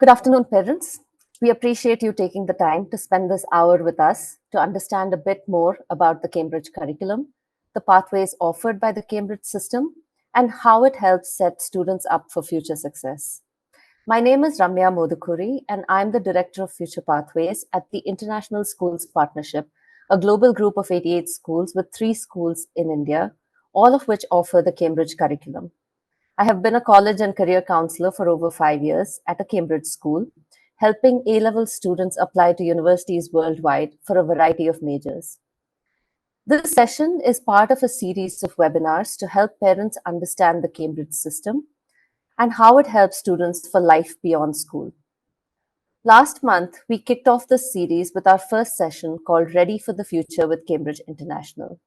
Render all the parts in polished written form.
Good afternoon, parents. We appreciate you taking the time to spend this hour with us to understand a bit more about the Cambridge curriculum, the pathways offered by the Cambridge system, and how it helps set students up for future success. My name is Ramya Modukuri, and I'm the Director of Future Pathways at the International Schools Partnership, a global group of 88 schools with 3 schools in India, all of which offer the Cambridge curriculum. I have been a college and career counselor for over 5 years at a Cambridge school, helping A level students apply to universities worldwide for a variety of majors. This session is part of a series of webinars to help parents understand the Cambridge system and how it helps students for life beyond school. Last month, we kicked off this series with our first session called Ready for the Future with Cambridge International.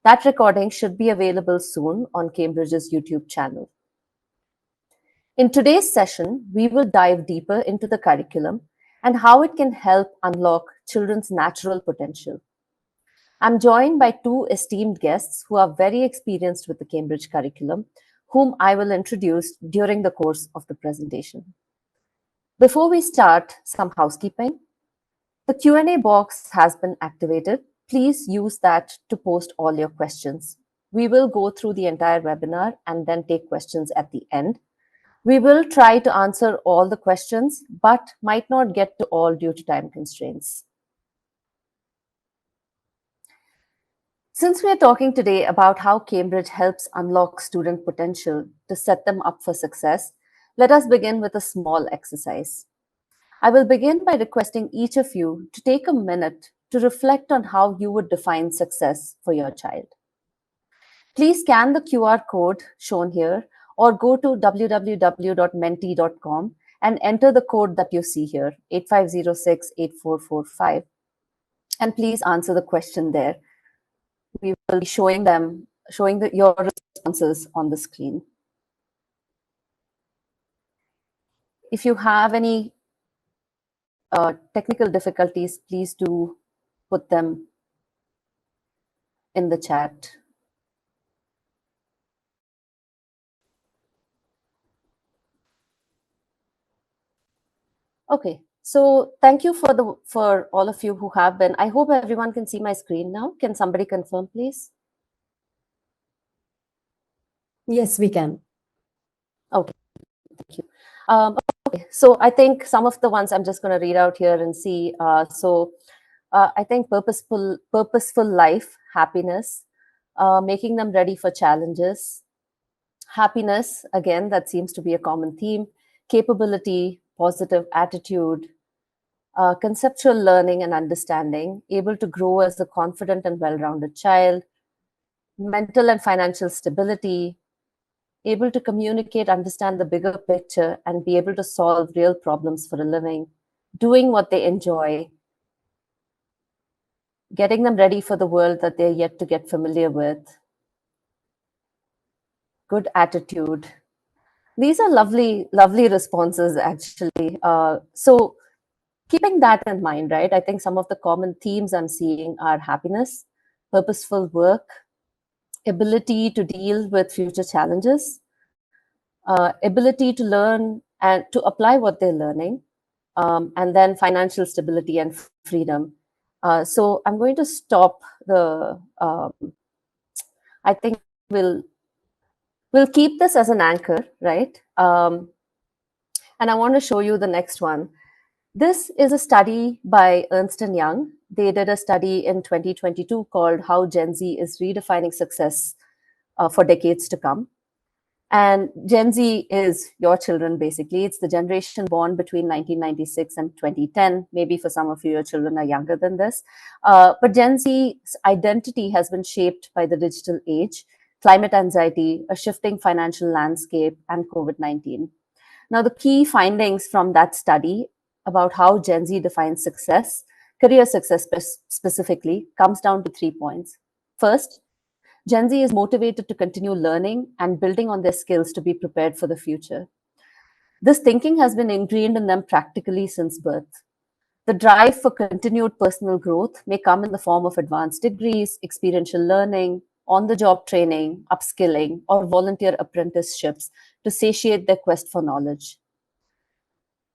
That recording should be available soon on Cambridge's YouTube channel. In today's session, we will dive deeper into the curriculum and how it can help unlock children's natural potential. I'm joined by 2 esteemed guests who are very experienced with the Cambridge curriculum, whom I will introduce during the course of the presentation. Before we start, some housekeeping. The Q&A box has been activated. Please use that to post all your questions. We will go through the entire webinar and then take questions at the end. We will try to answer all the questions, but might not get to all due to time constraints. Since we are talking today about how Cambridge helps unlock student potential to set them up for success, let us begin with a small exercise. I will begin by requesting each of you to take a minute to reflect on how you would define success for your child. Please scan the QR code shown here or go to www.menti.com and enter the code that you see here, 85068445. And please answer the question there. We will be showing your responses on the screen. If you have any technical difficulties, please do put them in the chat. Okay, so thank you for all of you who have been. I hope everyone can see my screen now. Can somebody confirm, please? Yes, we can. Okay, thank you. Okay, so I think some of the ones I'm just going to read out here and see. I think purposeful life, happiness, making them ready for challenges, happiness, again, that seems to be a common theme, capability, positive attitude, conceptual learning and understanding, able to grow as a confident and well-rounded child, mental and financial stability, able to communicate, understand the bigger picture, and be able to solve real problems for a living, doing what they enjoy, getting them ready for the world that they're yet to get familiar with, good attitude. These are lovely, lovely responses, actually. So keeping that in mind, right, I think some of the common themes I'm seeing are happiness, purposeful work, ability to deal with future challenges, ability to learn and to apply what they're learning, and then financial stability and freedom. So I'm going to stop the, I think we'll keep this as an anchor, right? And I want to show you the next one. This is a study by Ernst & Young. They did a study in 2022 called How Gen Z is Redefining Success for Decades to Come. And Gen Z is your children, basically. It's the generation born between 1996 and 2010. Maybe for some of you, your children are younger than this. But Gen Z's identity has been shaped by the digital age, climate anxiety, a shifting financial landscape, and COVID-19. Now, the key findings from that study about how Gen Z defines success, career success specifically, comes down to 3 points. First, Gen Z is motivated to continue learning and building on their skills to be prepared for the future. This thinking has been ingrained in them practically since birth. The drive for continued personal growth may come in the form of advanced degrees, experiential learning, on-the-job training, upskilling, or volunteer apprenticeships to satiate their quest for knowledge.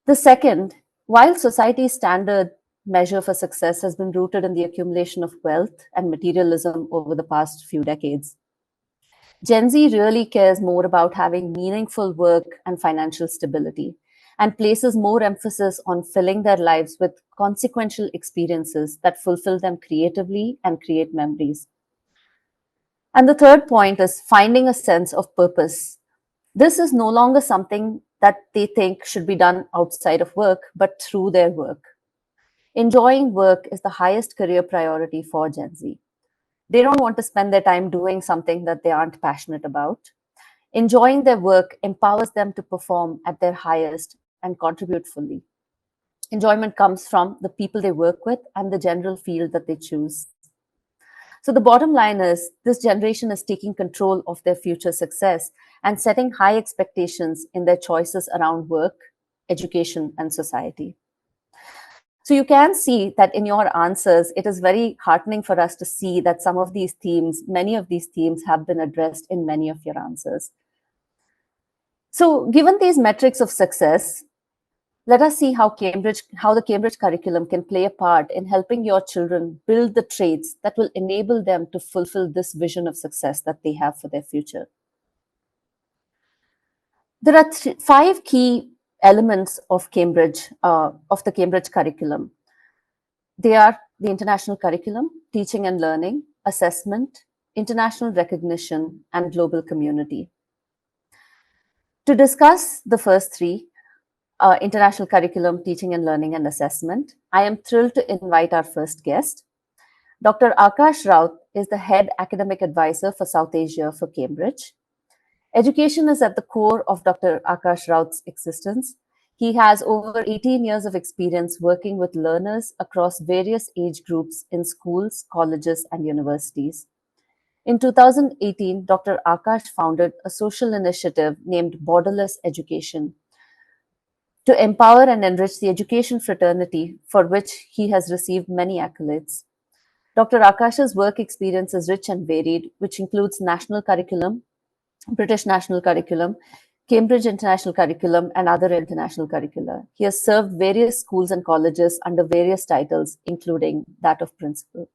The second, while society's standard measure for success has been rooted in the accumulation of wealth and materialism over the past few decades, Gen Z really cares more about having meaningful work and financial stability and places more emphasis on filling their lives with consequential experiences that fulfill them creatively and create memories. And the third point is finding a sense of purpose. This is no longer something that they think should be done outside of work, but through their work. Enjoying work is the highest career priority for Gen Z. They don't want to spend their time doing something that they aren't passionate about. Enjoying their work empowers them to perform at their highest and contribute fully. Enjoyment comes from the people they work with and the general field that they choose. So, the bottom line is this generation is taking control of their future success and setting high expectations in their choices around work, education, and society. So you can see that in your answers, it is very heartening for us to see that some of these themes, many of these themes have been addressed in many of your answers. So given these metrics of success, let us see how the Cambridge curriculum can play a part in helping your children build the traits that will enable them to fulfill this vision of success that they have for their future. There are five key elements of of the Cambridge curriculum. They are the international curriculum, teaching and learning, assessment, international recognition, and global community. To discuss the first three, international curriculum, teaching and learning, and assessment, I am thrilled to invite our first guest. Dr. Akash Raut is the head academic advisor for South Asia for Cambridge. Education is at the core of Dr. Akash Raut's existence. He has over 18 years of experience working with learners across various age groups in schools, colleges, and universities. In 2018, Dr. Akash founded a social initiative named Borderless Education to empower and enrich the education fraternity, for which he has received many accolades. Dr. Akash's work experience is rich and varied, which includes national curriculum, British national curriculum, Cambridge international curriculum, and other international curricula. He has served various schools and colleges under various titles, including that of principal.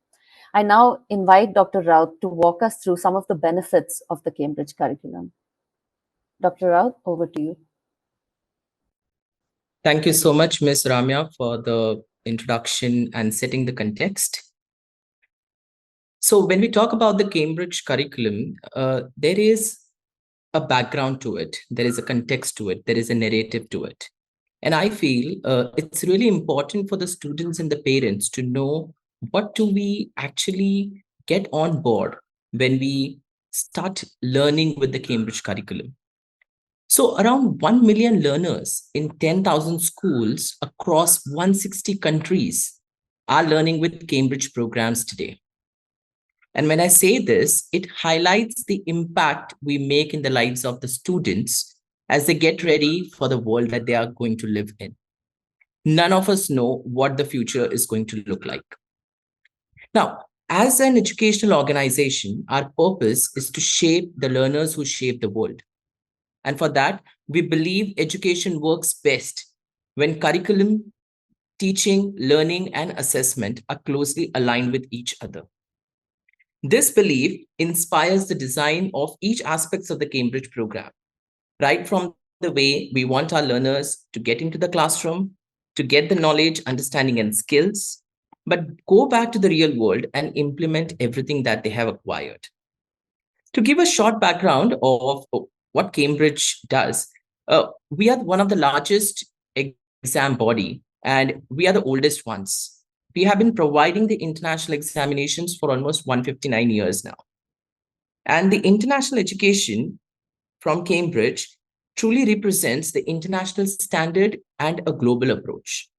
I now invite Dr. Raut to walk us through some of the benefits of the Cambridge curriculum. Dr. Raut, over to you. Thank you so much, Ms. Ramya, for the introduction and setting the context. So when we talk about the Cambridge curriculum, there is a background to it, there is a context to it, there is a narrative to it. And I feel it's really important for the students and the parents to know what do we actually get on board when we start learning with the Cambridge curriculum. So around 1 million learners in 10,000 schools across 160 countries are learning with Cambridge programs today. And when I say this, it highlights the impact we make in the lives of the students as they get ready for the world that they are going to live in. None of us know what the future is going to look like. Now, as an educational organization, our purpose is to shape the learners who shape the world. And for that, we believe education works best when curriculum, teaching, learning, and assessment are closely aligned with each other. This belief inspires the design of each aspects of the Cambridge program, right from the way we want our learners to get into the classroom, to get the knowledge, understanding, and skills, but go back to the real world and implement everything that they have acquired. To give a short background of what Cambridge does, we are one of the largest exam body and we are the oldest ones. We have been providing the international examinations for almost 159 years now. And the international education from Cambridge truly represents the international standard and a global approach.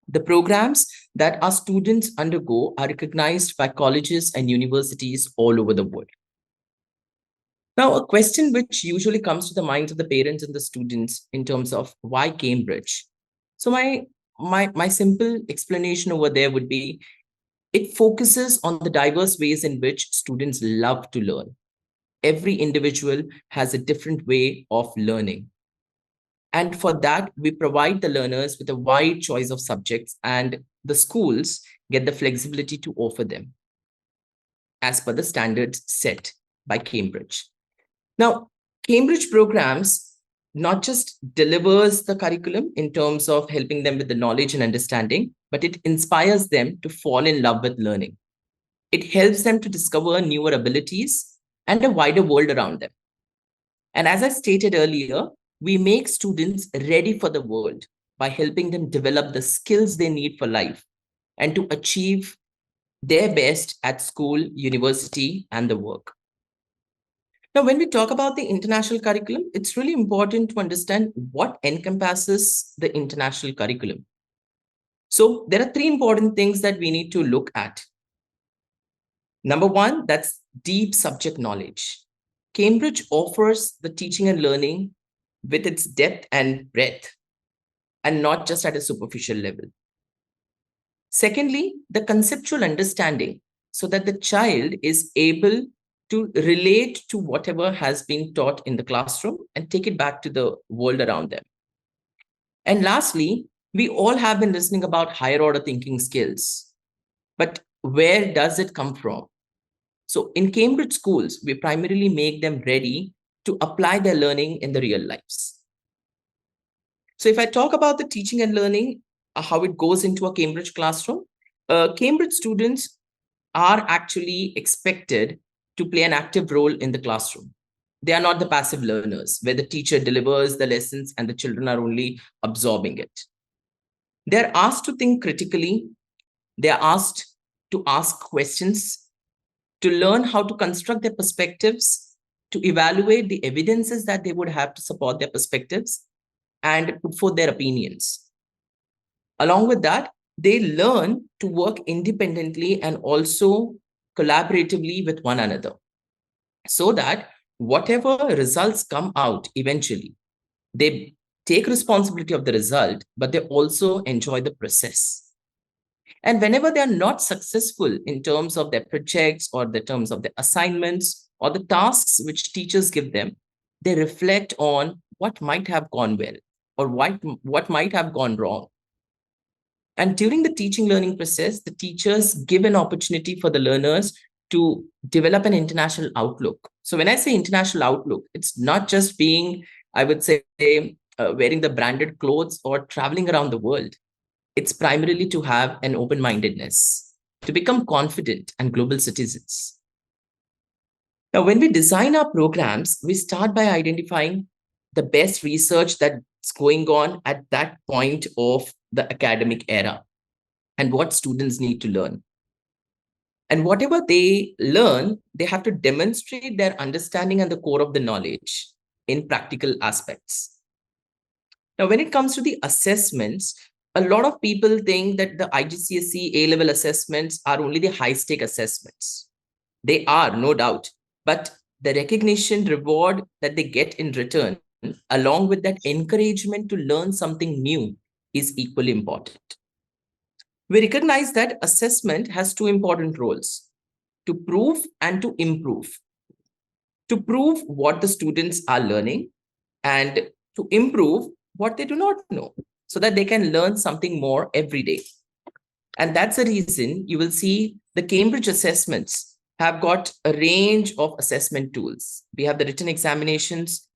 The programs that our students undergo are recognized by colleges and universities all over the world. Now, a question which usually comes to the minds of the parents and the students in terms of why Cambridge. So my simple explanation over there would be it focuses on the diverse ways in which students love to learn. Every individual has a different way of learning. And for that, we provide the learners with a wide choice of subjects, and the schools get the flexibility to offer them as per the standards set by Cambridge. Now, Cambridge programs not just delivers the curriculum in terms of helping them with the knowledge and understanding, but it inspires them to fall in love with learning. It helps them to discover newer abilities and a wider world around them. And as I stated earlier, we make students ready for the world by helping them develop the skills they need for life and to achieve their best at school, university, and the work. Now, when we talk about the international curriculum, it's really important to understand what encompasses the international curriculum. So there are three important things that we need to look at. Number one, that's deep subject knowledge. Cambridge offers the teaching and learning with its depth and breadth, and not just at a superficial level. Secondly, the conceptual understanding, so that the child is able to relate to whatever has been taught in the classroom and take it back to the world around them. And lastly, we all have been listening about higher order thinking skills, but where does it come from? So in Cambridge schools, we primarily make them ready to apply their learning in the real lives. So if I talk about the teaching and learning, how it goes into a Cambridge classroom, Cambridge students are actually expected to play an active role in the classroom. They are not the passive learners where the teacher delivers the lessons and the children are only absorbing it. They're asked to think critically. They're asked to ask questions, to learn how to construct their perspectives, to evaluate the evidences that they would have to support their perspectives, and put forth their opinions. Along with that, they learn to work independently and also collaboratively with one another, so that whatever results come out eventually, they take responsibility of the result, but they also enjoy the process. And whenever they are not successful in terms of their projects or the terms of their assignments or the tasks which teachers give them, they reflect on what might have gone well or what might have gone wrong. And during the teaching learning process, the teachers give an opportunity for the learners to develop an international outlook. So when I say international outlook, it's not just being, I would say, wearing the branded clothes or traveling around the world. It's primarily to have an open-mindedness, to become confident and global citizens. Now, when we design our programs, we start by identifying the best research that's going on at that point of the academic era and what students need to learn. And whatever they learn, they have to demonstrate their understanding and the core of the knowledge in practical aspects. Now, when it comes to the assessments, a lot of people think that the IGCSE A-level assessments are only the high-stake assessments. They are, no doubt, but the recognition reward that they get in return, along with that encouragement to learn something new, is equally important. We recognize that assessment has two important roles: to prove and to improve. To prove what the students are learning and to improve what they do not know, so that they can learn something more every day. And that's the reason you will see the Cambridge assessments have got a range of assessment tools. We have the written examinations,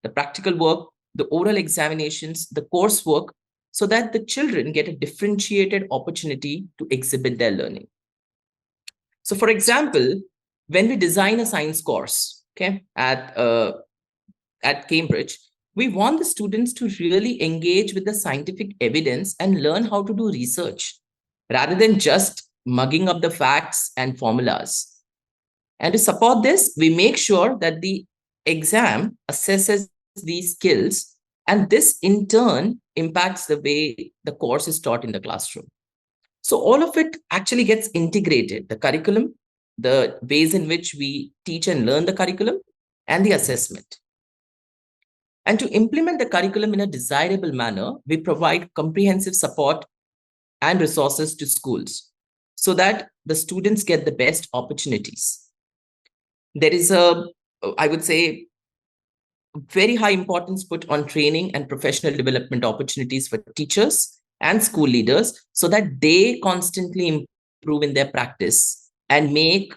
the practical work, the oral examinations, the coursework, so that the children get a differentiated opportunity to exhibit their learning. So for example, when we design a science course, okay, at Cambridge, we want the students to really engage with the scientific evidence and learn how to do research rather than just mugging up the facts and formulas. And to support this, we make sure that the exam assesses these skills, and this in turn impacts the way the course is taught in the classroom. So all of it actually gets integrated: the curriculum, the ways in which we teach and learn the curriculum, and the assessment. And to implement the curriculum in a desirable manner, we provide comprehensive support and resources to schools so that the students get the best opportunities. There is I would say, very high importance put on training and professional development opportunities for teachers and school leaders so that they constantly improve in their practice and make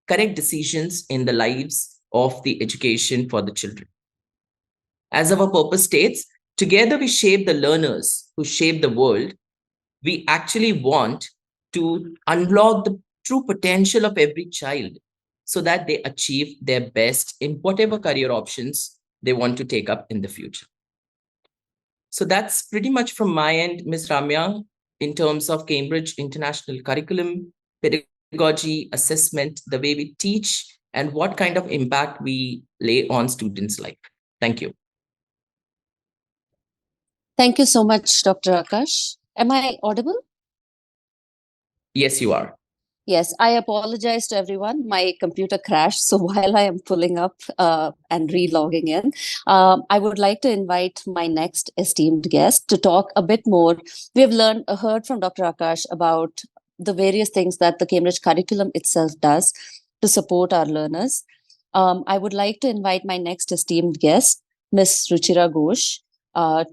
correct decisions in the lives of the education for the children. As our purpose states, together we shape the learners who shape the world. We actually want to unlock the true potential of every child so that they achieve their best in whatever career options they want to take up in the future. So that's pretty much from my end, Ms. Ramya, in terms of Cambridge International Curriculum, pedagogy, assessment, the way we teach, and what kind of impact we lay on students' life. Thank you. Thank you so much, Dr. Akash. Am I audible? Yes, you are. Yes, I apologize to everyone. My computer crashed. So while I am pulling up and re-logging in, I would like to invite my next esteemed guest to talk a bit more. We have heard from Dr. Akash about the various things that the Cambridge curriculum itself does to support our learners. I would like to invite my next esteemed guest, Ms. Ruchira Ghosh,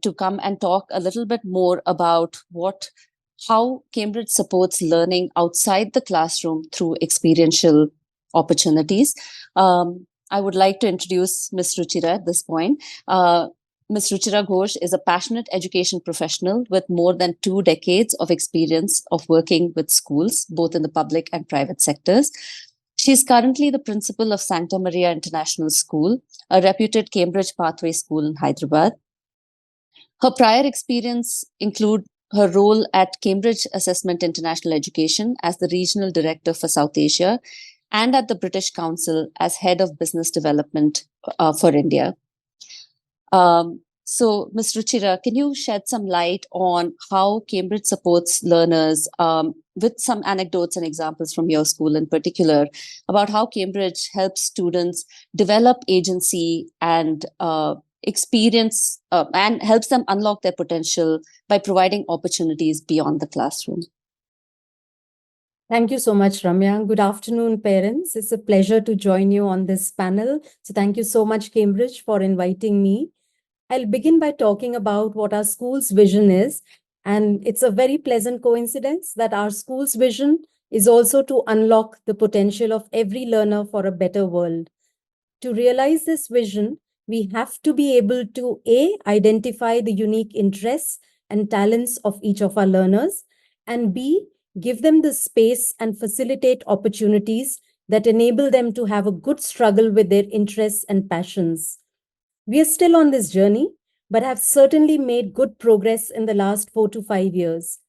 to come and talk a little bit more about how Cambridge supports learning outside the classroom through experiential opportunities. I would like to introduce Ms. Ruchira at this point. Ms. Ruchira Ghosh is a passionate education professional with more than 2 decades of experience of working with schools, both in the public and private sectors. She is currently the principal of Santa Maria International School, a reputed Cambridge pathway school in Hyderabad. Her prior experience include her role at Cambridge Assessment International Education as the regional director for South Asia and at the British Council as head of business development for India. So, Ms. Ruchira, can you shed some light on how Cambridge supports learners with some anecdotes and examples from your school in particular about how Cambridge helps students develop agency and experience and helps them unlock their potential by providing opportunities beyond the classroom? Thank you so much, Ramya. Good afternoon, parents. It's a pleasure to join you on this panel. So thank you so much, Cambridge, for inviting me. I'll begin by talking about what our school's vision is. And it's a very pleasant coincidence that our school's vision is also to unlock the potential of every learner for a better world. To realize this vision, we have to be able to A, identify the unique interests and talents of each of our learners, and B, give them the space and facilitate opportunities that enable them to have a good struggle with their interests and passions. We are still on this journey, but have certainly made good progress in the last 4 to 5 years.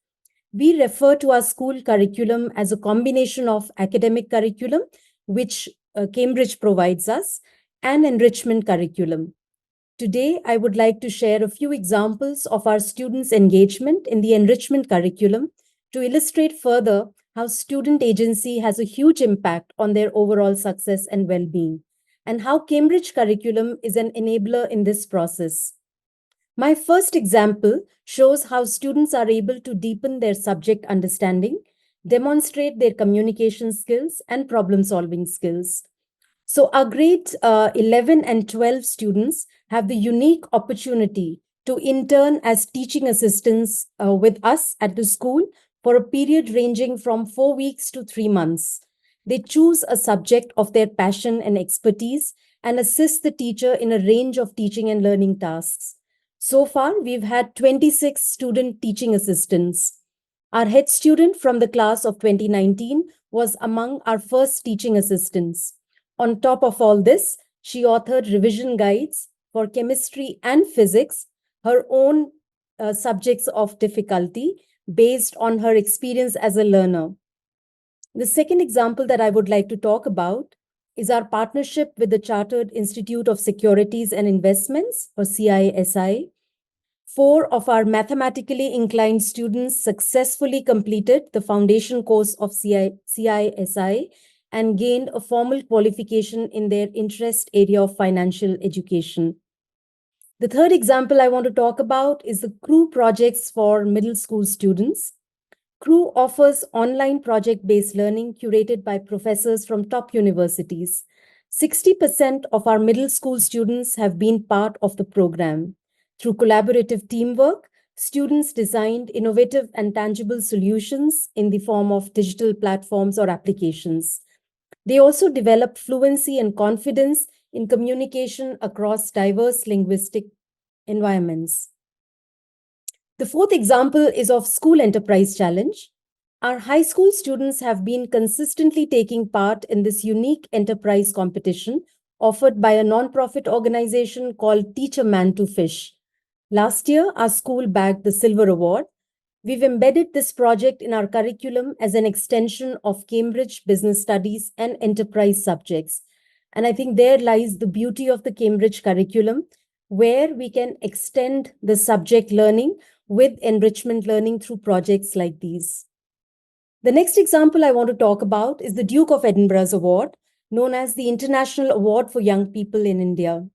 We refer to our school curriculum as a combination of academic curriculum, which Cambridge provides us, and enrichment curriculum. Today, I would like to share a few examples of our students' engagement in the enrichment curriculum to illustrate further how student agency has a huge impact on their overall success and well-being, and how Cambridge curriculum is an enabler in this process. My first example shows how students are able to deepen their subject understanding, demonstrate their communication skills, and problem-solving skills. So our grade 11 and 12 students have the unique opportunity to intern as teaching assistants with us at the school for a period ranging from 4 weeks to 3 months. They choose a subject of their passion and expertise and assist the teacher in a range of teaching and learning tasks. So far, we've had 26 student teaching assistants. Our head student from the class of 2019 was among our first teaching assistants. On top of all this, she authored revision guides for chemistry and physics, her own subjects of difficulty, based on her experience as a learner. The second example that I would like to talk about is our partnership with the Chartered Institute of Securities and Investments, or CISI. 4 of our mathematically inclined students successfully completed the foundation course of CISI and gained a formal qualification in their interest area of financial education. The third example I want to talk about is the CREW projects for middle school students. CREW offers online project-based learning curated by professors from top universities. 60% of our middle school students have been part of the program. Through collaborative teamwork, students designed innovative and tangible solutions in the form of digital platforms or applications. They also developed fluency and confidence in communication across diverse linguistic environments. The fourth example is of School Enterprise Challenge. Our high school students have been consistently taking part in this unique enterprise competition offered by a non-profit organization called Teach a Man to Fish. Last year, our school bagged the Silver Award. We've embedded this project in our curriculum as an extension of Cambridge Business Studies and enterprise subjects. And I think there lies the beauty of the Cambridge curriculum, where we can extend the subject learning with enrichment learning through projects like these. The next example I want to talk about is the Duke of Edinburgh's Award, known as the International Award for Young People in India.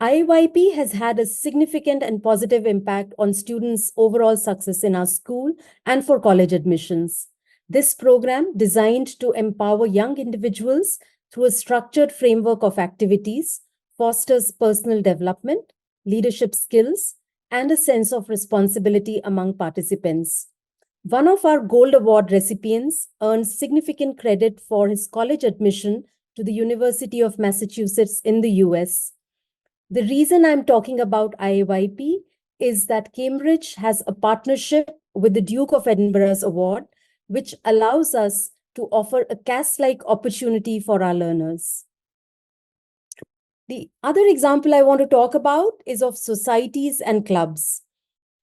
IYP has had a significant and positive impact on students' overall success in our school and for college admissions. This program, designed to empower young individuals through a structured framework of activities, fosters personal development, leadership skills, and a sense of responsibility among participants. One of our Gold Award recipients earned significant credit for his college admission to the University of Massachusetts in the US. The reason I'm talking about IYP is that Cambridge has a partnership with the Duke of Edinburgh's Award, which allows us to offer a CAS-like opportunity for our learners. The other example I want to talk about is of societies and clubs.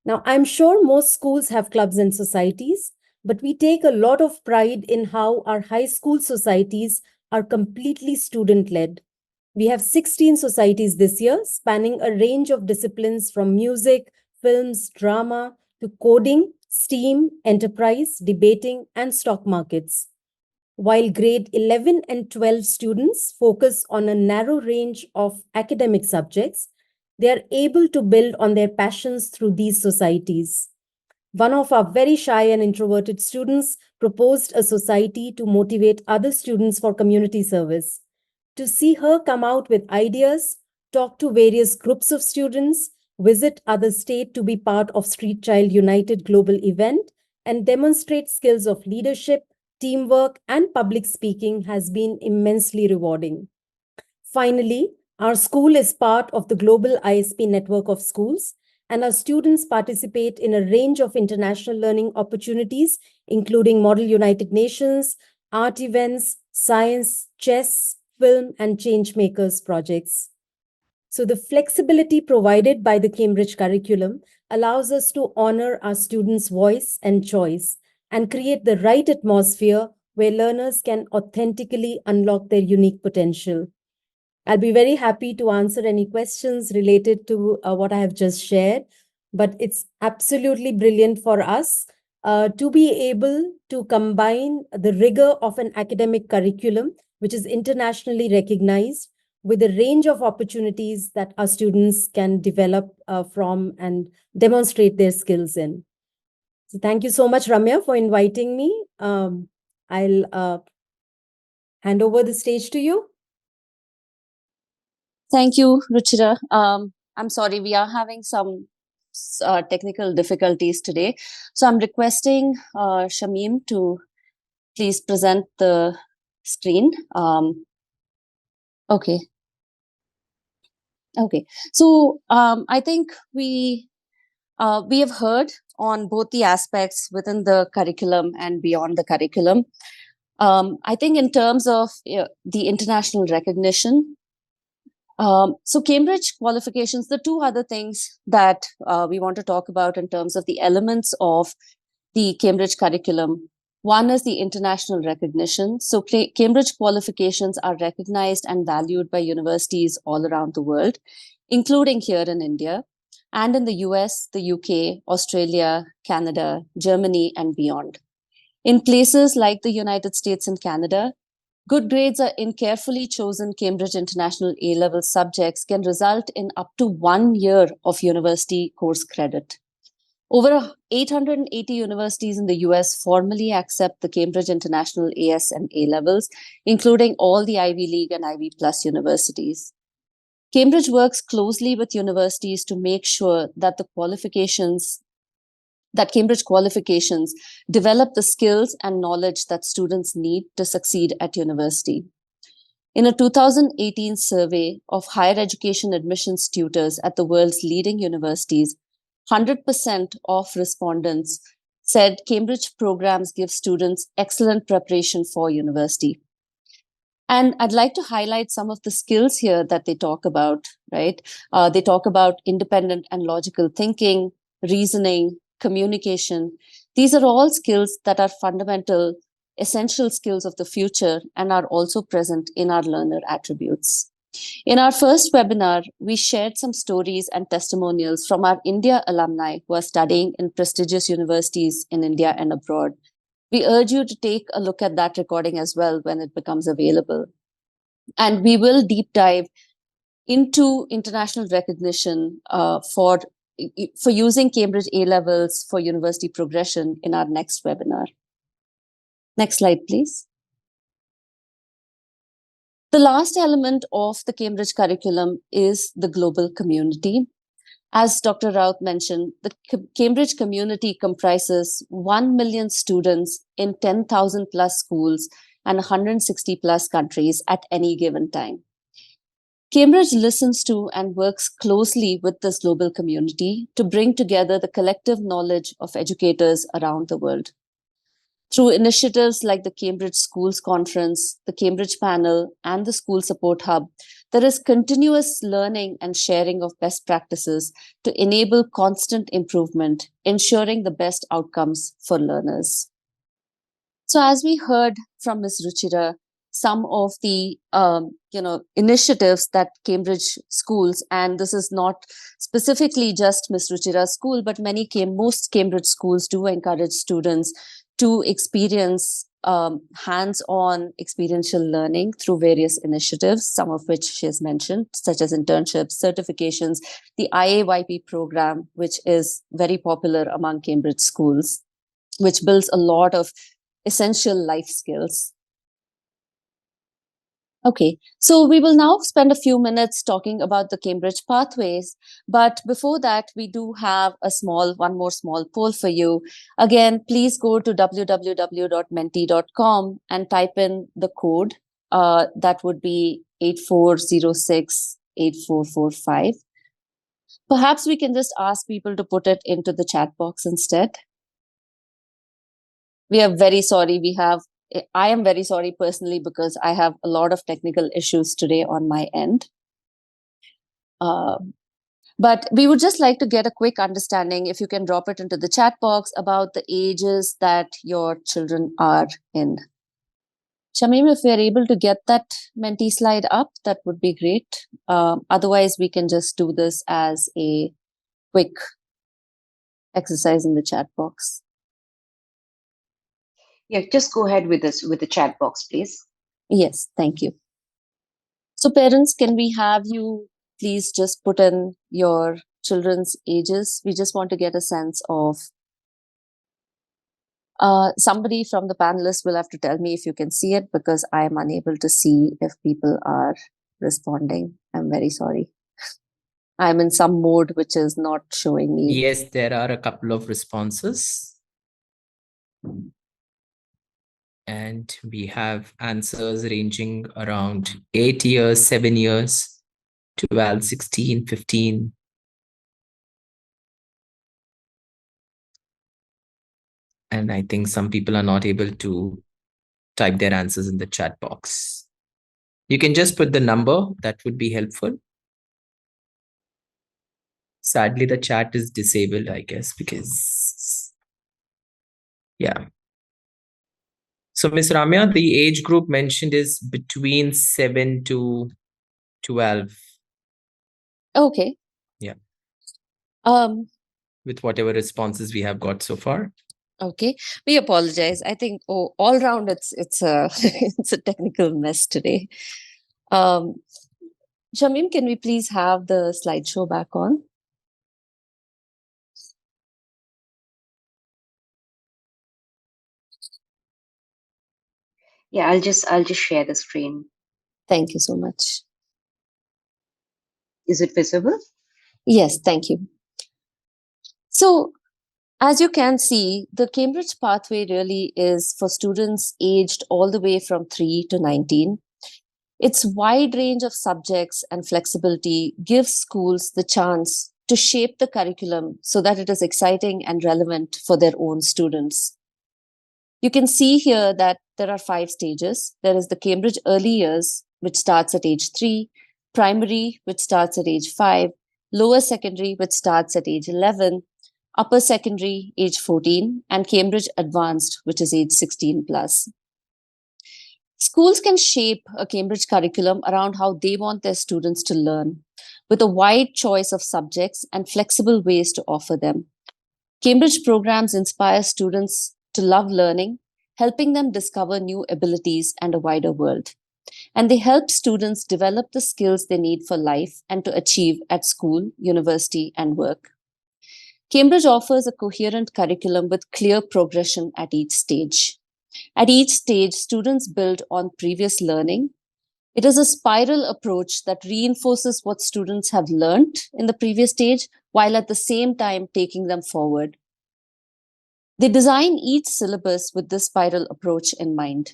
Now, I'm sure most schools have clubs and societies, but we take a lot of pride in how our high school societies are completely student-led. We have 16 societies this year, spanning a range of disciplines from music, films, drama, to coding, STEAM, enterprise, debating, and stock markets. While grade 11 and 12 students focus on a narrow range of academic subjects, they are able to build on their passions through these societies. One of our very shy and introverted students proposed a society to motivate other students for community service. To see her come out with ideas, talk to various groups of students, visit other states to be part of Street Child United global event, and demonstrate skills of leadership, teamwork, and public speaking has been immensely rewarding. Finally, our school is part of the global ISP network of schools, and our students participate in a range of international learning opportunities, including Model United Nations, art events, science, chess, film, and changemakers projects. So the flexibility provided by the Cambridge curriculum allows us to honor our students' voice and choice and create the right atmosphere where learners can authentically unlock their unique potential. I'll be very happy to answer any questions related to what I have just shared, but it's absolutely brilliant for us to be able to combine the rigor of an academic curriculum, which is internationally recognized, with a range of opportunities that our students can develop from and demonstrate their skills in. So thank you so much, Ramya, for inviting me. I'll hand over the stage to you. Thank you, Ruchira. I'm sorry, we are having some technical difficulties today. So I'm requesting Shamim to please present the screen. Okay. Okay. So I think we have heard on both the aspects within the curriculum and beyond the curriculum. I think in terms of the international recognition, so Cambridge qualifications, the two other things that we want to talk about in terms of the elements of the Cambridge curriculum. One is the international recognition. So Cambridge qualifications are recognized and valued by universities all around the world, including here in India and in the US, the UK, Australia, Canada, Germany, and beyond. In places like the United States and Canada, good grades in carefully chosen Cambridge International A-level subjects can result in up to 1 year of university course credit. Over 880 universities in the US formally accept the Cambridge International AS and A levels, including all the Ivy League and Ivy Plus universities. Cambridge works closely with universities to make sure that Cambridge qualifications develop the skills and knowledge that students need to succeed at university. In a 2018 survey of higher education admissions tutors at the world's leading universities, 100% of respondents said Cambridge programs give students excellent preparation for university. And I'd like to highlight some of the skills here that they talk about, right? They talk about independent and logical thinking, reasoning, communication. These are all skills that are fundamental, essential skills of the future and are also present in our learner attributes. In our first webinar, we shared some stories and testimonials from our India alumni who are studying in prestigious universities in India and abroad. We urge you to take a look at that recording as well when it becomes available. And we will deep dive into international recognition for using Cambridge A levels for university progression in our next webinar. Next slide, please. The last element of the Cambridge curriculum is the global community. As Dr. Raut mentioned, the Cambridge community comprises 1 million students in 10,000 plus schools and 160 plus countries at any given time. Cambridge listens to and works closely with this global community to bring together the collective knowledge of educators around the world. Through initiatives like the Cambridge Schools Conference, the Cambridge Panel, and the School Support Hub, there is continuous learning and sharing of best practices to enable constant improvement, ensuring the best outcomes for learners. So as we heard from Ms. Ruchira, some of the initiatives that Cambridge schools, and this is not specifically just Ms. Ruchira's school, but most Cambridge schools do encourage students to experience hands-on experiential learning through various initiatives, some of which she has mentioned, such as internships, certifications, the IAYP program, which is very popular among Cambridge schools, which builds a lot of essential life skills. Okay, so we will now spend a few minutes talking about the Cambridge pathways. But before that, we do have one more small poll for you. Again, please go to www.menti.com and type in the code. That would be 84068445. Perhaps we can just ask people to put it into the chat box instead. We are very sorry. I am very sorry personally because I have a lot of technical issues today on my end. But we would just like to get a quick understanding, if you can drop it into the chat box, about the ages that your children are in. Shamim, if we are able to get that Menti slide up, that would be great. Otherwise, we can just do this as a quick exercise in the chat box. Yeah, just go ahead with the chat box, please. Yes, thank you. So parents, can we have you please just put in your children's ages? We just want to get a sense of, somebody from the panelists will have to tell me if you can see it, because I am unable to see if people are responding. I'm very sorry. I'm in some mode which is not showing me. Yes, there are a couple of responses. And we have answers ranging around 8 years, 7 years, 12, 16, 15. And I think some people are not able to type their answers in the chat box. You can just put the number, that would be helpful. Sadly, the chat is disabled, I guess, because, yeah. So, Ms. Ramya, the age group mentioned is between 7 to 12. Okay. Yeah. With whatever responses we have got so far. Okay, we apologize. I think all round it's a it's a technical mess today. Shamim, can we please have the slideshow back on? Yeah, I'll just share the screen. Thank you so much. Is it visible? Yes, thank you. So, as you can see, the Cambridge pathway really is for students aged all the way from 3 to 19. Its wide range of subjects and flexibility gives schools the chance to shape the curriculum so that it is exciting and relevant for their own students. You can see here that there are 5 stages. There is the Cambridge Early Years, which starts at age 3, primary, which starts at age 5, lower secondary, which starts at age 11, upper secondary, age 14, and Cambridge Advanced, which is age 16 plus. Schools can shape a Cambridge curriculum around how they want their students to learn, with a wide choice of subjects and flexible ways to offer them. Cambridge programs inspire students to love learning, helping them discover new abilities and a wider world. And they help students develop the skills they need for life and to achieve at school, university, and work. Cambridge offers a coherent curriculum with clear progression at each stage. At each stage, students build on previous learning. It is a spiral approach that reinforces what students have learned in the previous stage while at the same time taking them forward. They design each syllabus with this spiral approach in mind.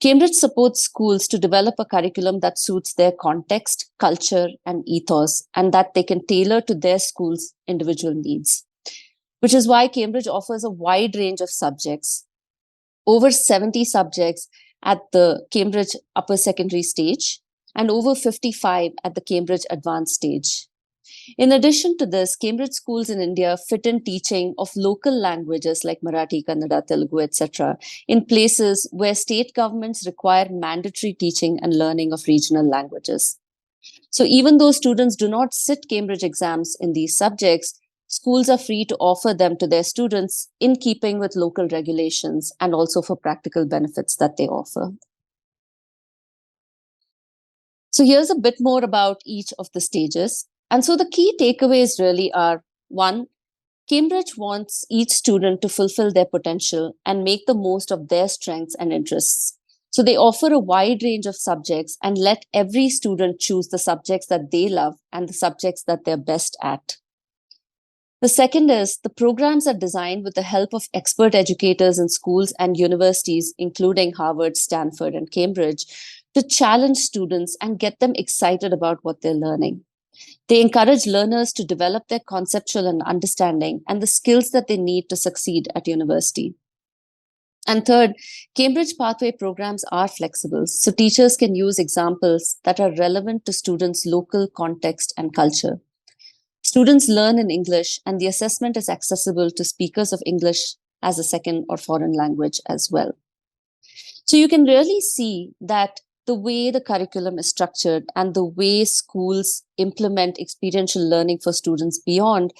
Cambridge supports schools to develop a curriculum that suits their context, culture, and ethos, and that they can tailor to their school's individual needs. Which is why Cambridge offers a wide range of subjects, over 70 subjects at the Cambridge upper secondary stage, and over 55 at the Cambridge advanced stage. In addition to this, Cambridge schools in India fit in teaching of local languages like Marathi, Kannada, Telugu, etc., in places where state governments require mandatory teaching and learning of regional languages. So even though students do not sit Cambridge exams in these subjects, schools are free to offer them to their students in keeping with local regulations and also for practical benefits that they offer. So here's a bit more about each of the stages. And so the key takeaways really are: 1, Cambridge wants each student to fulfill their potential and make the most of their strengths and interests. So they offer a wide range of subjects and let every student choose the subjects that they love and the subjects that they're best at. The second is the programs are designed with the help of expert educators in schools and universities, including Harvard, Stanford, and Cambridge, to challenge students and get them excited about what they're learning. They encourage learners to develop their conceptual and understanding and the skills that they need to succeed at university. And third, Cambridge Pathway programs are flexible, so teachers can use examples that are relevant to students' local context and culture. Students learn in English, and the assessment is accessible to speakers of English as a second or foreign language as well. So you can really see that the way the curriculum is structured and the way schools implement experiential learning for students beyond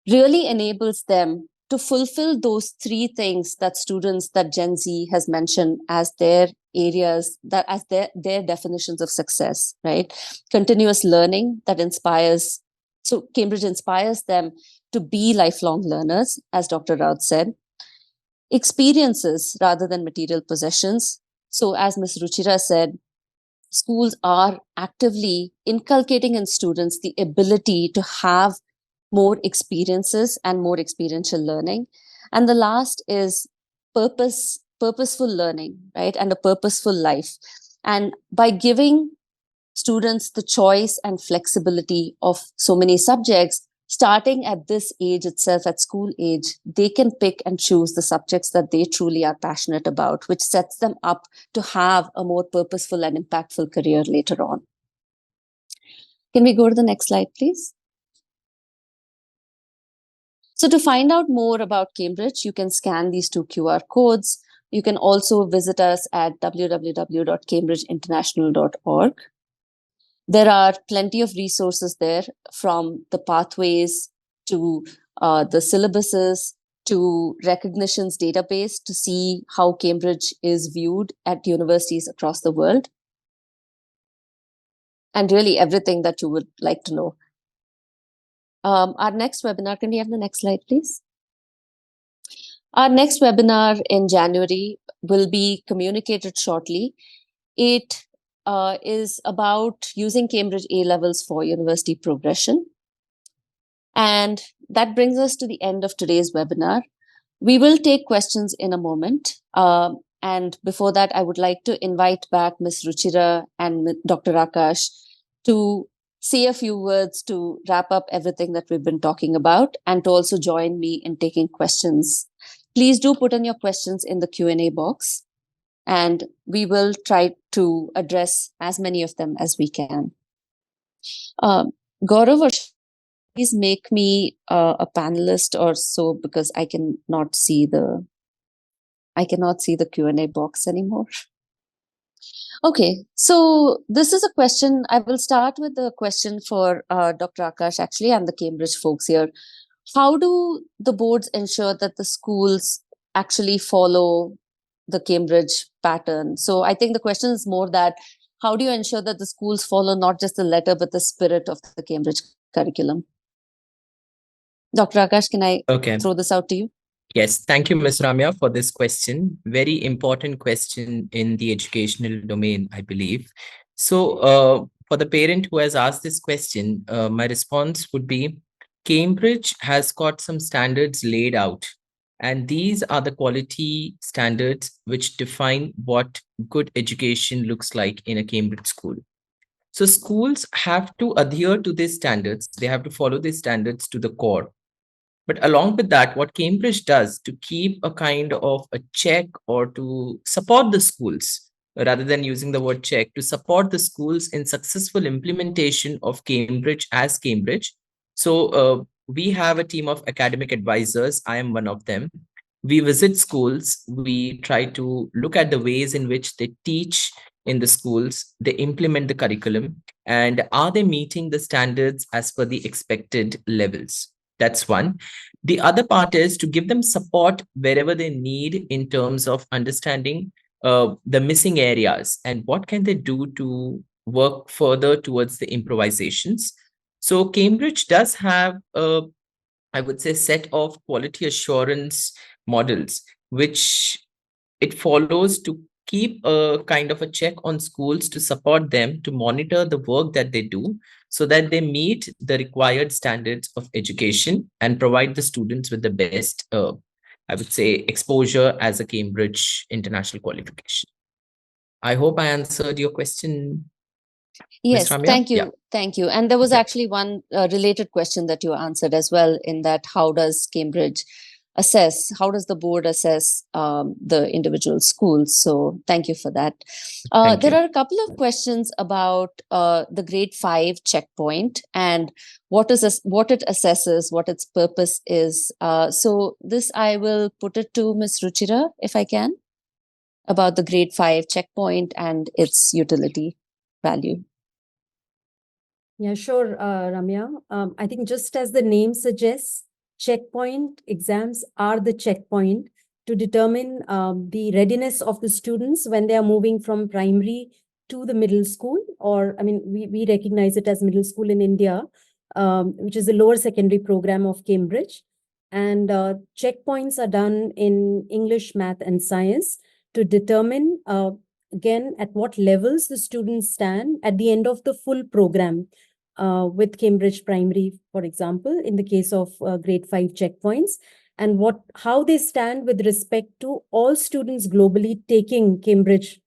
really enables them to fulfill those 3 things that students that Gen Z has mentioned as their areas, that as their definitions of success, right? Continuous learning that inspires. So Cambridge inspires them to be lifelong learners, as Dr. Raut said. Experiences rather than material possessions. So as Ms. Ruchira said, schools are actively inculcating in students the ability to have more experiences and more experiential learning. And the last is purposeful learning, right? And a purposeful life. And by giving students the choice and flexibility of so many subjects, starting at this age itself, at school age, they can pick and choose the subjects that they truly are passionate about, which sets them up to have a more purposeful and impactful career later on. Can we go to the next slide, please? So to find out more about Cambridge, you can scan these 2 QR codes. You can also visit us at www.cambridgeinternational.org. There are plenty of resources there, from the pathways to the syllabuses to recognitions database, to see how Cambridge is viewed at universities across the world, and really everything that you would like to know. Our next webinar, can we have the next slide, please? Our next webinar in January will be communicated shortly. It is about using Cambridge A levels for university progression. And that brings us to the end of today's webinar. We will take questions in a moment. And before that, I would like to invite back Ms. Ruchira and Dr. Akash to say a few words to wrap up everything that we've been talking about and to also join me in taking questions. Please do put in your questions in the Q&A box, and we will try to address as many of them as we can. Gaurav, or please make me a panelist or so, because I cannot see the Q&A box anymore. Okay, so this is a question. I will start with the question for Dr. Akash, actually, and the Cambridge folks here. How do the boards ensure that the schools actually follow the Cambridge pattern? So I think the question is more that how do you ensure that the schools follow not just the letter, but the spirit of the Cambridge curriculum? Dr. Akash, can I throw this out to you? Yes, thank you, Ms. Ramya, for this question. Very important question in the educational domain, I believe. So for the parent who has asked this question, my response would be Cambridge has got some standards laid out. And these are the quality standards which define what good education looks like in a Cambridge school. So schools have to adhere to these standards. They have to follow these standards to the core. But along with that, what Cambridge does to keep a kind of a check or to support the schools, rather than using the word check, to support the schools in successful implementation of Cambridge as Cambridge. So we have a team of academic advisors. I am one of them. We visit schools. We try to look at the ways in which they teach in the schools, they implement the curriculum, and are they meeting the standards as per the expected levels? That's one. The other part is to give them support wherever they need in terms of understanding the missing areas and what can they do to work further towards the improvisations. So Cambridge does have a, I would say, set of quality assurance models, which it follows to keep a kind of a check on schools to support them to monitor the work that they do so that they meet the required standards of education and provide the students with the best, I would say, exposure as a Cambridge international qualification. I hope I answered your question. Yes, thank you. Yeah. Thank you. And there was actually one related question that you answered as well, in that how does Cambridge assess, how does the board assess the individual schools? So thank you for that. There are a couple of questions about the grade 5 checkpoint and what it assesses, what its purpose is. So this I will put it to Ms. Ruchira, if I can, about the grade 5 checkpoint and its utility value. Yeah, sure, Ramya. I think just as the name suggests, checkpoint exams are the checkpoint to determine the readiness of the students when they are moving from primary to the middle school, or I mean, we recognize it as middle school in India, which is the lower secondary program of Cambridge. And checkpoints are done in English, math, and science to determine, again, at what levels the students stand at the end of the full program. With Cambridge Primary, for example, in the case of grade 5 checkpoints, and how they stand with respect to all students globally taking Cambridge,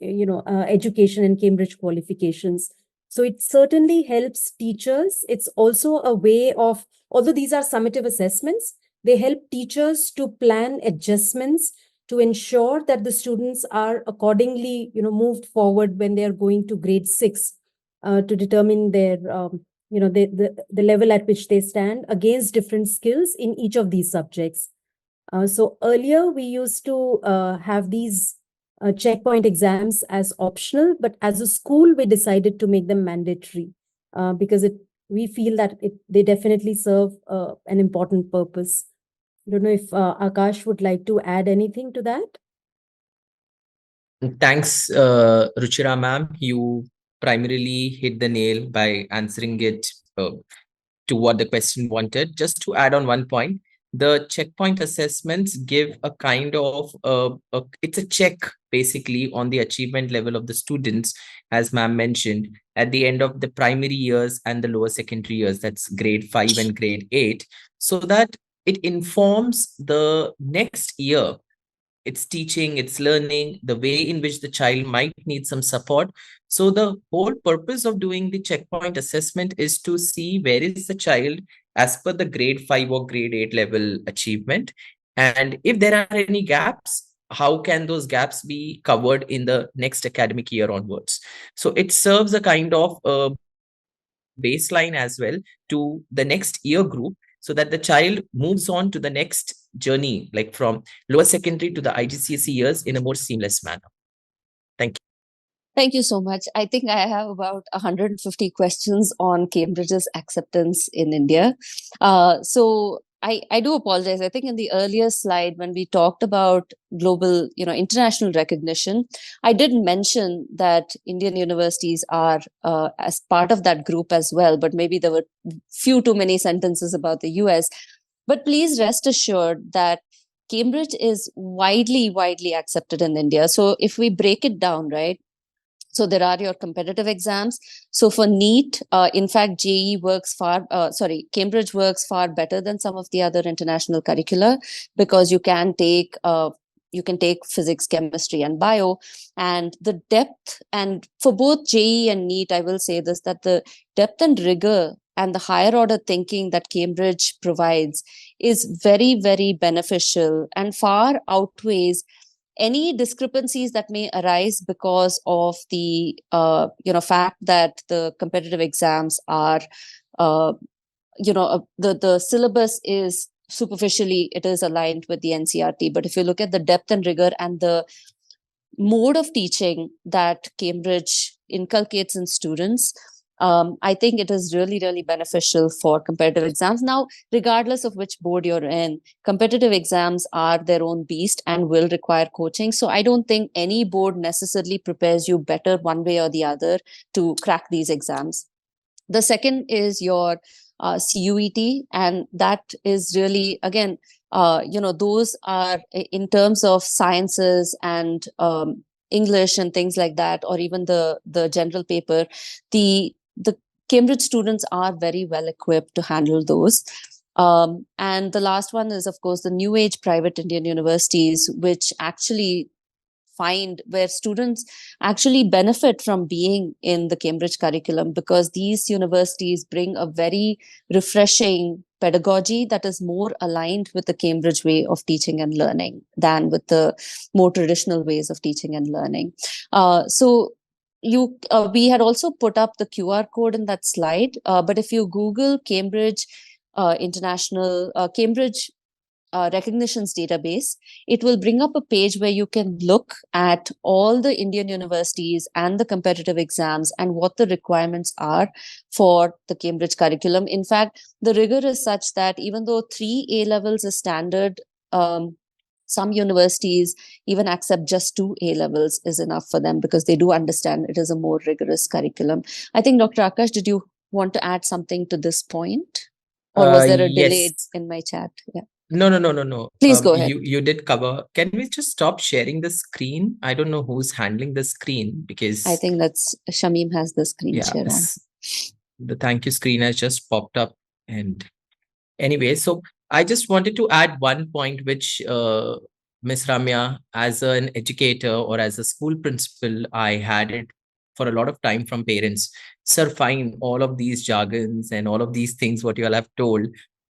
education and Cambridge qualifications. So it certainly helps teachers. It's also a way of, although these are summative assessments, they help teachers to plan adjustments to ensure that the students are accordingly, moved forward when they are going to grade 6. To determine their, the level at which they stand against different skills in each of these subjects. So earlier we used to have these checkpoint exams as optional, but as a school we decided to make them mandatory because we feel that they definitely serve an important purpose. I don't know if Akash would like to add anything to that. Thanks, Ruchira ma'am. You primarily hit the nail by answering it to what the question wanted. Just to add on one point, the checkpoint assessments give a kind of it's a check basically on the achievement level of the students, as ma'am mentioned, at the end of the primary years and the lower secondary years, that's grade 5 and grade 8, so that it informs the next year, its teaching, its learning, the way in which the child might need some support. So the whole purpose of doing the checkpoint assessment is to see where is the child as per the grade 5 or grade 8 level achievement. And if there are any gaps, how can those gaps be covered in the next academic year onwards? So it serves a kind of baseline as well to the next year group, so that the child moves on to the next journey, like from lower secondary to the IGCSE years in a more seamless manner. Thank you. Thank you so much. I think I have about 150 questions on Cambridge's acceptance in India. I do apologize. I think in the earlier slide, when we talked about global, international recognition, I did mention that Indian universities are as part of that group as well, but maybe there were few too many sentences about the US. But please rest assured that Cambridge is widely, widely accepted in India. So if we break it down, right? So there are your competitive exams. So for NEET, in fact, Cambridge works far better than some of the other international curricula, because you can take physics, chemistry, and bio, and the depth. And for both JEE and NEET, I will say this, that the depth and rigor and the higher order thinking that Cambridge provides is very, very beneficial and far outweighs any discrepancies that may arise because of the fact that the competitive exams are the syllabus is superficially, it is aligned with the NCRT. But if you look at the depth and rigor and the mode of teaching that Cambridge inculcates in students, I think it is really, really beneficial for competitive exams. Now, regardless of which board you're in, competitive exams are their own beast and will require coaching. So I don't think any board necessarily prepares you better one way or the other to crack these exams. The second is your CUET, and that is really, again, those are in terms of sciences and English and things like that, or even the general paper, the Cambridge students are very well equipped to handle those. And the last one is, of course, the new age private Indian universities, which actually find where students actually benefit from being in the Cambridge curriculum, because these universities bring a very refreshing pedagogy that is more aligned with the Cambridge way of teaching and learning than with the more traditional ways of teaching and learning. We had also put up the QR code in that slide, but if you Google Cambridge Cambridge recognitions database, it will bring up a page where you can look at all the Indian universities and the competitive exams and what the requirements are for the Cambridge curriculum. In fact, the rigor is such that even though 3 A levels is standard, some universities even accept just 2 A levels is enough for them, because they do understand it is a more rigorous curriculum. I think, Dr. Akash, did you want to add something to this point? Or was there a delay Yes. in my chat? Yeah. No. Please go ahead. You did cover. Can we just stop sharing the screen? I don't know who's handling the screen, because I think that's Shamim has the screen share on. the thank you screen has just popped up. And anyway, so I just wanted to add one point, which Miss Ramya, as an educator or as a school principal, I had it for a lot of time from parents. Sir, fine, all of these jargons and all of these things, what you all have told,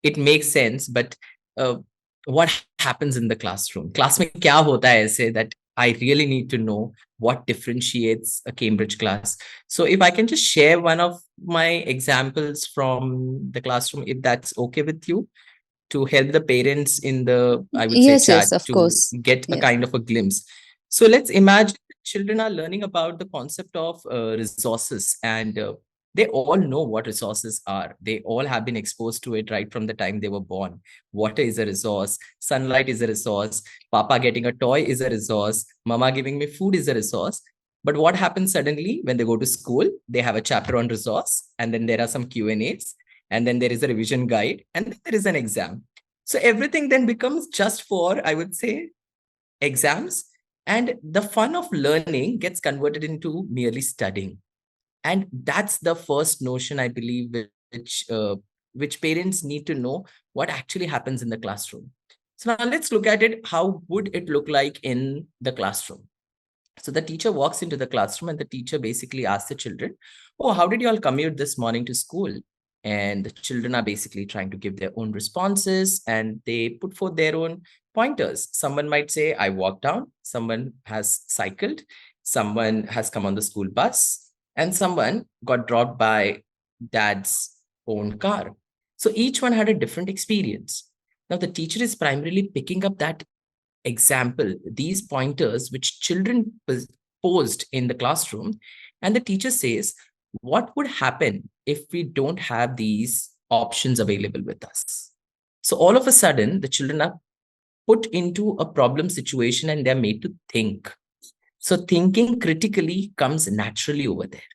it makes sense, but what happens in the classroom? Class mein kya hota hai aise that I really need to know what differentiates a Cambridge class. So if I can just share one of my examples from the classroom, if that's okay with you, to help the parents in the, I would say, Yes, chat yes, of to course. get a Yes. kind of a glimpse. So let's imagine children are learning about the concept of resources, and they all know what resources are. They all have been exposed to it right from the time they were born. Water is a resource, sunlight is a resource, Papa getting a toy is a resource, Mama giving me food is a resource. But what happens suddenly when they go to school? They have a chapter on resource, and then there are some Q&As, and then there is a revision guide, and then there is an exam. So everything then becomes just for, I would say, exams. And the fun of learning gets converted into merely studying. And that's the first notion, I believe, which parents need to know what actually happens in the classroom. So now let's look at it. How would it look like in the classroom? So the teacher walks into the classroom and the teacher basically asks the children, "Oh, how did you all commute this morning to school?" And the children are basically trying to give their own responses and they put forth their own pointers. Someone might say, "I walked down," someone has cycled, someone has come on the school bus, and someone got dropped by dad's own car. So each one had a different experience. Now, the teacher is primarily picking up that example, these pointers which children posed in the classroom, and the teacher says, what would happen if we don't have these options available with us? So all of a sudden, the children are put into a problem situation and they're made to think. So thinking critically comes naturally over there.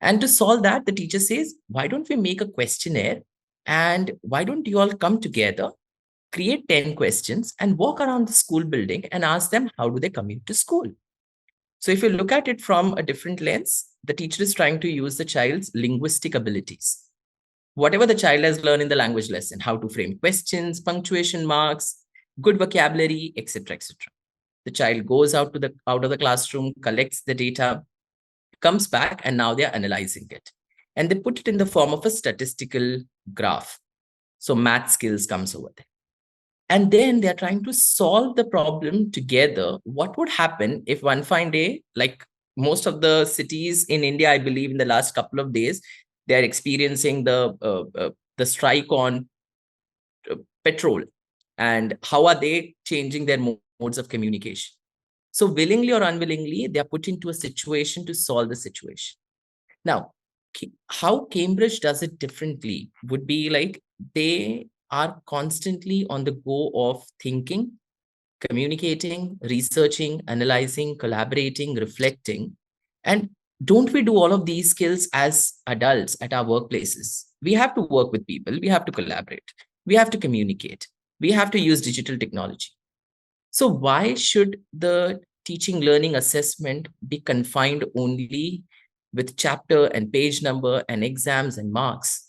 And to solve that, the teacher says, why don't we make a questionnaire and why don't you all come together, create 10 questions and walk around the school building and ask them, how do they commute to school? So if you look at it from a different lens, the teacher is trying to use the child's linguistic abilities. Whatever the child has learned in the language lesson, how to frame questions, punctuation marks, good vocabulary, etc., etc. The child goes out of the classroom, collects the data, comes back, and now they're analyzing it. And they put it in the form of a statistical graph. So math skills comes over there. And then they're trying to solve the problem together. What would happen if one fine day, like most of the cities in India, I believe in the last couple of days, they're experiencing the strike on petrol. And how are they changing their modes of communication? So willingly or unwillingly, they are put into a situation to solve the situation. Now, how Cambridge does it differently would be like they are constantly on the go of thinking, communicating, researching, analyzing, collaborating, reflecting. And don't we do all of these skills as adults at our workplaces? We have to work with people, we have to collaborate, we have to communicate, we have to use digital technology. So why should the teaching learning assessment be confined only with chapter and page number and exams and marks?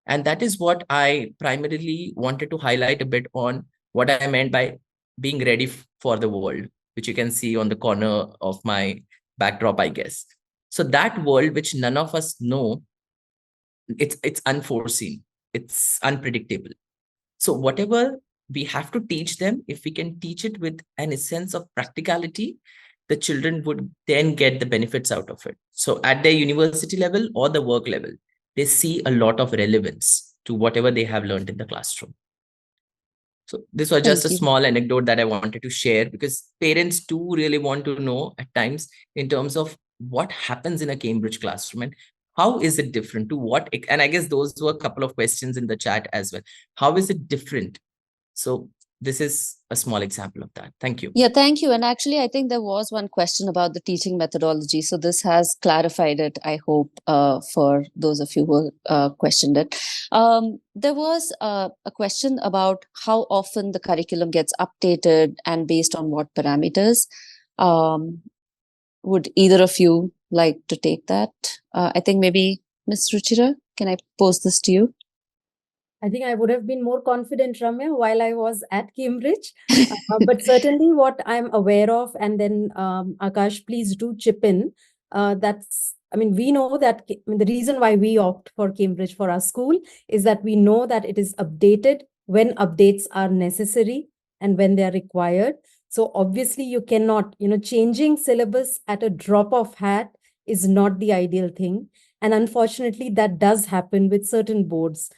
And that is what I primarily wanted to highlight a bit on what I meant by being ready for the world, which you can see on the corner of my backdrop, I guess. So that world which none of us know, it's unforeseen, it's unpredictable. So whatever we have to teach them, if we can teach it with an essence of practicality, the children would then get the benefits out of it. So at their university level or the work level, they see a lot of relevance to whatever they have learned in the classroom. So this was just a Thank you. small anecdote that I wanted to share because parents do really want to know at times in terms of what happens in a Cambridge classroom and how is it different to what, and I guess those were a couple of questions in the chat as well. How is it different? So this is a small example of that. Thank you. Yeah, thank you. And actually, I think there was one question about the teaching methodology. So this has clarified it, I hope, for those of you who questioned it. There was a question about how often the curriculum gets updated and based on what parameters. Would either of you like to take that? I think maybe Ms. Ruchira, can I pose this to you? I think I would have been more confident, Ramya, while I was at Cambridge. But certainly what I'm aware of, and then Akash, please do chip in. We know that the reason why we opt for Cambridge for our school is that we know that it is updated when updates are necessary and when they are required. So obviously you cannot, changing syllabus at a drop of hat is not the ideal thing. And unfortunately, that does happen with certain boards.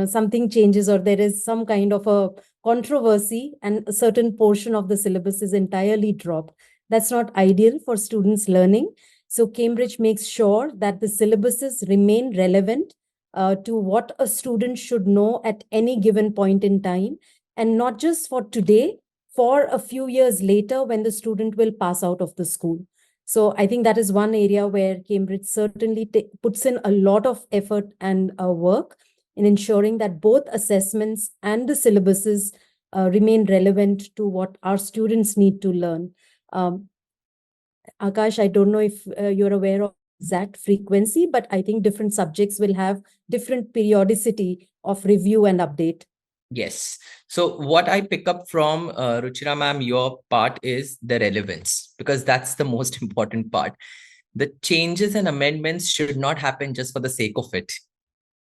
Something changes or there is some kind of a controversy and a certain portion of the syllabus is entirely dropped. That's not ideal for students learning. So Cambridge makes sure that the syllabuses remain relevant to what a student should know at any given point in time, and not just for today, for a few years later when the student will pass out of the school. So I think that is one area where Cambridge certainly puts in a lot of effort and work. in ensuring that both assessments and the syllabuses remain relevant to what our students need to learn. Akash, I don't know if you're aware of exact frequency, but I think different subjects will have different periodicity of review and update. Yes. So what I pick up from Ruchira ma'am, your part is the relevance, because that's the most important part. The changes and amendments should not happen just for the sake of it.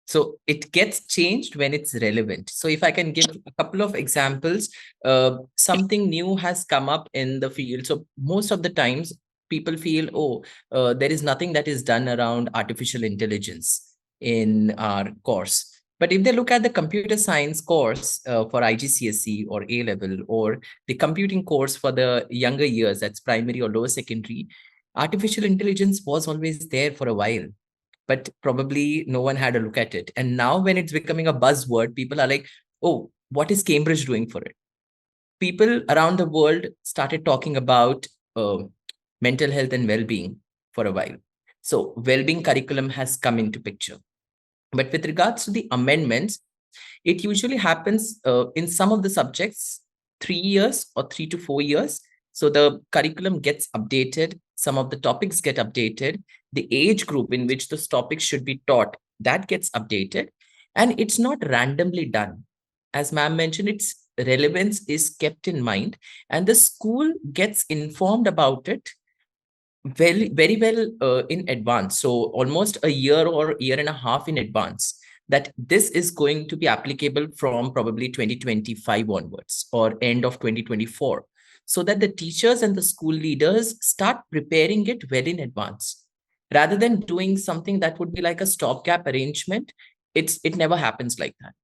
So it gets changed when it's relevant. So if I can give a couple of examples, something new has come up in the field. So most of the times people feel, oh, there is nothing that is done around artificial intelligence in our course. But if they look at the computer science course for IGCSE or A level, or the computing course for the younger years, that's primary or lower secondary, artificial intelligence was always there for a while, but probably no one had a look at it. And now when it's becoming a buzzword, people are like, oh, what is Cambridge doing for it? People around the world started talking about mental health and well-being for a while. So well-being curriculum has come into picture. But with regards to the amendments, it usually happens in some of the subjects 3 years or 3 to 4 years. So the curriculum gets updated, some of the topics get updated, the age group in which those topics should be taught, that gets updated, and it's not randomly done. As ma'am mentioned, its relevance is kept in mind, and the school gets informed about it very well in advance. So almost a year or year and a half in advance, that this is going to be applicable from probably 2025 onwards or end of 2024, so that the teachers and the school leaders start preparing it well in advance, rather than doing something that would be like a stopgap arrangement. It never happens like that.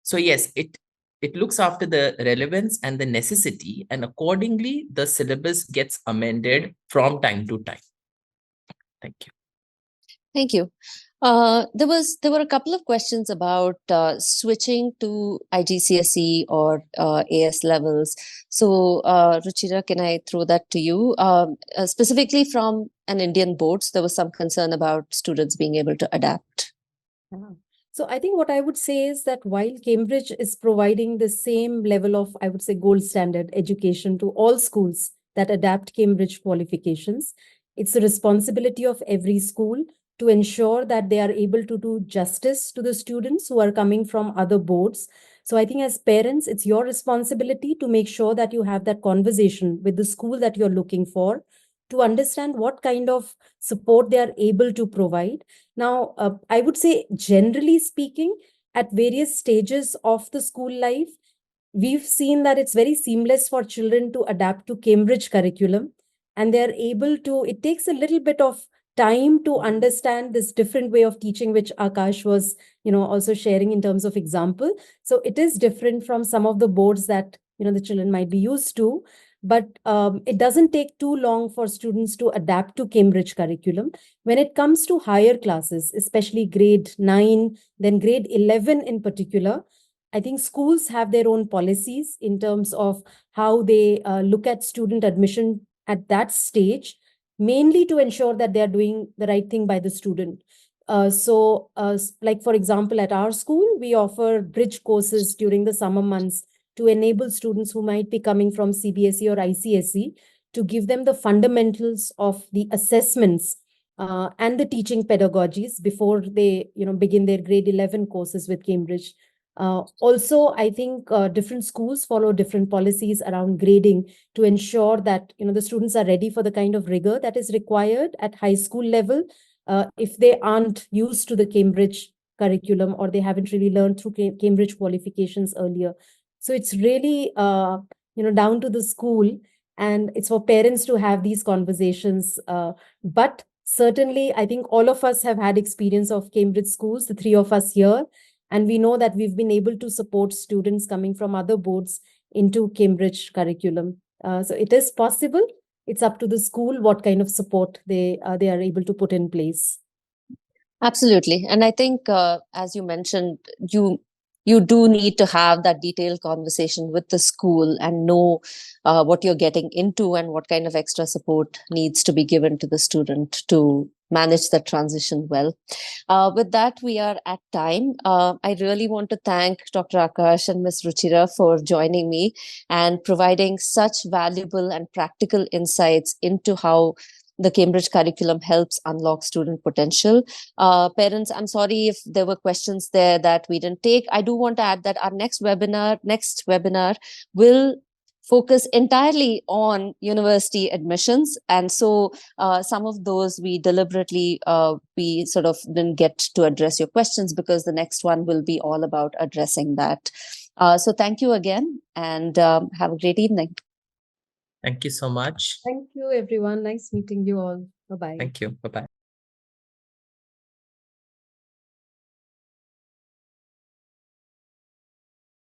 So yes, it looks after the relevance and the necessity, and accordingly the syllabus gets amended from time to time. Thank you. Thank you. There were a couple of questions about switching to IGCSE or AS levels. So, Ruchira, can I throw that to you? Specifically from an Indian board, there was some concern about students being able to adapt. So I think what I would say is that while Cambridge is providing the same level of, I would say, gold standard education to all schools that adapt Cambridge qualifications, it's the responsibility of every school to ensure that they are able to do justice to the students who are coming from other boards. So I think as parents, it's your responsibility to make sure that you have that conversation with the school that you're looking for, to understand what kind of support they are able to provide. Now, I would say, generally speaking, at various stages of the school life, we've seen that it's very seamless for children to adapt to Cambridge curriculum, and they're able to, it takes a little bit of time to understand this different way of teaching, which Akash was, also sharing in terms of example. So it is different from some of the boards that, the children might be used to. But it doesn't take too long for students to adapt to Cambridge curriculum. When it comes to higher classes, especially grade 9, then grade 11 in particular, I think schools have their own policies in terms of how they look at student admission at that stage, mainly to ensure that they are doing the right thing by the student. Like, for example, at our school, we offer bridge courses during the summer months to enable students who might be coming from CBSE or ICSE, to give them the fundamentals of the assessments and the teaching pedagogies before they begin their grade 11 courses with Cambridge. Also, I think different schools follow different policies around grading to ensure that the students are ready for the kind of rigor that is required at high school level, if they aren't used to the Cambridge curriculum or they haven't really learned through Cambridge qualifications earlier. So it's really down to the school, and it's for parents to have these conversations. But certainly, I think all of us have had experience of Cambridge schools, the three of us here, and we know that we've been able to support students coming from other boards into Cambridge curriculum. So it is possible. It's up to the school what kind of support they are able to put in place. Absolutely. And I think, as you mentioned, you do need to have that detailed conversation with the school and know what you're getting into and what kind of extra support needs to be given to the student to manage the transition well. With that, we are at time. I really want to thank Dr. Akash and Ms. Ruchira for joining me and providing such valuable and practical insights into how the Cambridge curriculum helps unlock student potential. Parents, I'm sorry if there were questions there that we didn't take. I do want to add that our next webinar will focus entirely on university admissions, and so some of those we deliberately we sort of didn't get to address your questions, because the next one will be all about addressing that. So thank you again, and have a great evening. Thank you so much. Thank you, everyone. Nice meeting you all. Bye-bye. Thank you. Bye-bye.